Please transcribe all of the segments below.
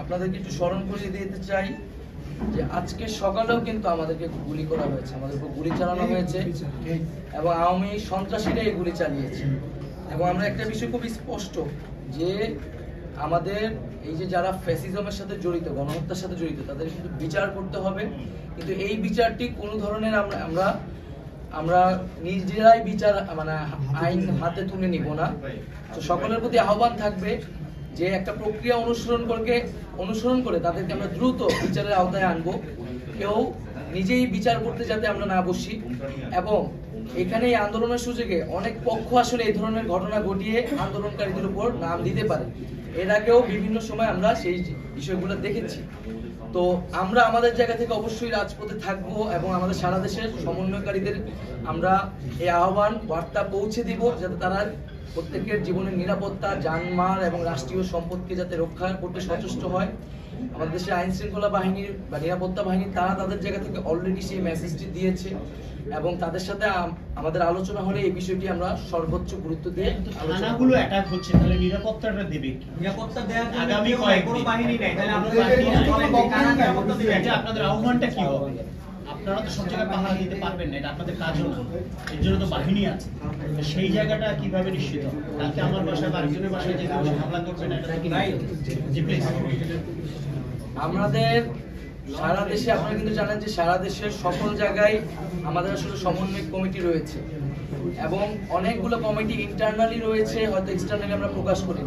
আপনাদেরকে একটু স্মরণ করিয়ে দিতে চাই যে আজকে সকালেও কিন্তু আমাদেরকে গুলি করা হয়েছে, আমাদের উপর গুলি চালানো হয়েছে এবং আওয়ামী সন্ত্রাসীরা এই গুলি চালিয়েছে। এবং আমরা একটা বিষয় খুব স্পষ্ট যে আমাদের এই যে যারা ফ্যাসিজমের সাথে জড়িত, গণহত্যার সাথে জড়িত, তাদের কিন্তু বিচার করতে হবে। কিন্তু এই বিচারটি কোনো ধরনের আমরা নিজেরাই বিচার মানে আইন হাতে তুলে নিব না। তো সকলের প্রতি আহ্বান থাকবে যে একটা প্রক্রিয়া অনুসরণ করে তাদেরকে আমরা দ্রুত বিচারের আওতায় আনবো। কেউ নিজেই বিচার করতে যাতে আমরা না বসি। এবং এখানে এই আন্দোলনের সুযোগে অনেক পক্ষ আসলে এই ধরনের ঘটনা ঘটিয়ে আন্দোলনকারীদের উপর নাম দিতে পারে। এর আগেও বিভিন্ন সময় আমরা সেই বিষয়গুলো দেখেছি। তো আমরা আমাদের জায়গা থেকে অবশ্যই রাজপথে থাকবো এবং আমাদের সারা দেশের সমন্বয়কারীদের আমরা এই আহ্বান বার্তা পৌঁছে দিব যাতে তারা প্রত্যেকের জীবনের নিরাপত্তা, জানমাল এবং রাষ্ট্রীয় সম্পদকে যাতে রক্ষা করতে সচেষ্ট হয়। আমাদের দেশের আইন শৃঙ্খলা বাহিনীর বা নিরাপত্তা বাহিনী তারা তাদের জায়গা থেকে অলরেডি সেই মেসেজটি দিয়েছে এবং তাদের সাথে আমাদের আলোচনা হলে এই বিষয়টি আমরা সর্বোচ্চ গুরুত্ব দিয়ে থানাগুলো অ্যাটাক হচ্ছে, তাহলে নিরাপত্তাটা দেবে কি? নিরাপত্তা দেওয়ার জন্য আগামী কয়েকদিন বাহিনী নাই, তাহলে আপনাদের আহ্বানটা কি হবে? আপনারা তো সব জায়গায় পাহারা দিতে পারবেন না, এটা আপনাদের কাজও না, এর জন্য তো বাহিনী আছে। সেই জায়গাটা কিভাবে নিশ্চিত হবে? কালকে আমার বাসায় বা আরেকজনের বাসায় যে কেউ হামলা করবেন এটা কি নাই? জি প্লিজ। আমাদের সারা দেশে আপনারা কিন্তু জানেন যে সারা দেশের সকল জায়গায় আমাদের আসলে সমন্বয় কমিটি রয়েছে এবং অনেকগুলো কমিটি ইন্টারনালি রয়েছে, হয়তো এক্সটার্নালি আমরা প্রকাশ করি।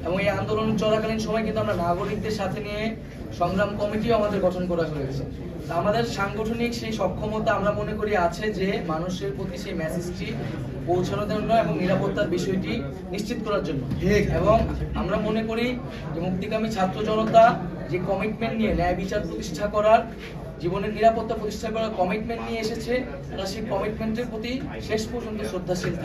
এবং এই আন্দোলন চলাকালীন সময় কিন্তু আমরা নাগরিকদের সাথে নিয়ে সংগ্রাম কমিটিও আমাদের গঠন করা হয়েছে। আমাদের সাংগঠনিক সেই সক্ষমতা আমরা মনে করি আছে যে মানুষের প্রতি সেই মেসেজটি পৌঁছানোর জন্য এবং নিরাপত্তার বিষয়টি নিশ্চিত করার জন্য। এবং আমরা মনে করি যে মুক্তিকামী ছাত্র জনতা যে কমিটমেন্ট নিয়ে ন্যায় বিচার প্রতিষ্ঠা করার, জীবনের নিরাপত্তা প্রতিষ্ঠা করার কমিটমেন্ট নিয়ে এসেছে, তারা সেই কমিটমেন্টের প্রতি শেষ পর্যন্ত শ্রদ্ধাশীল থাকে।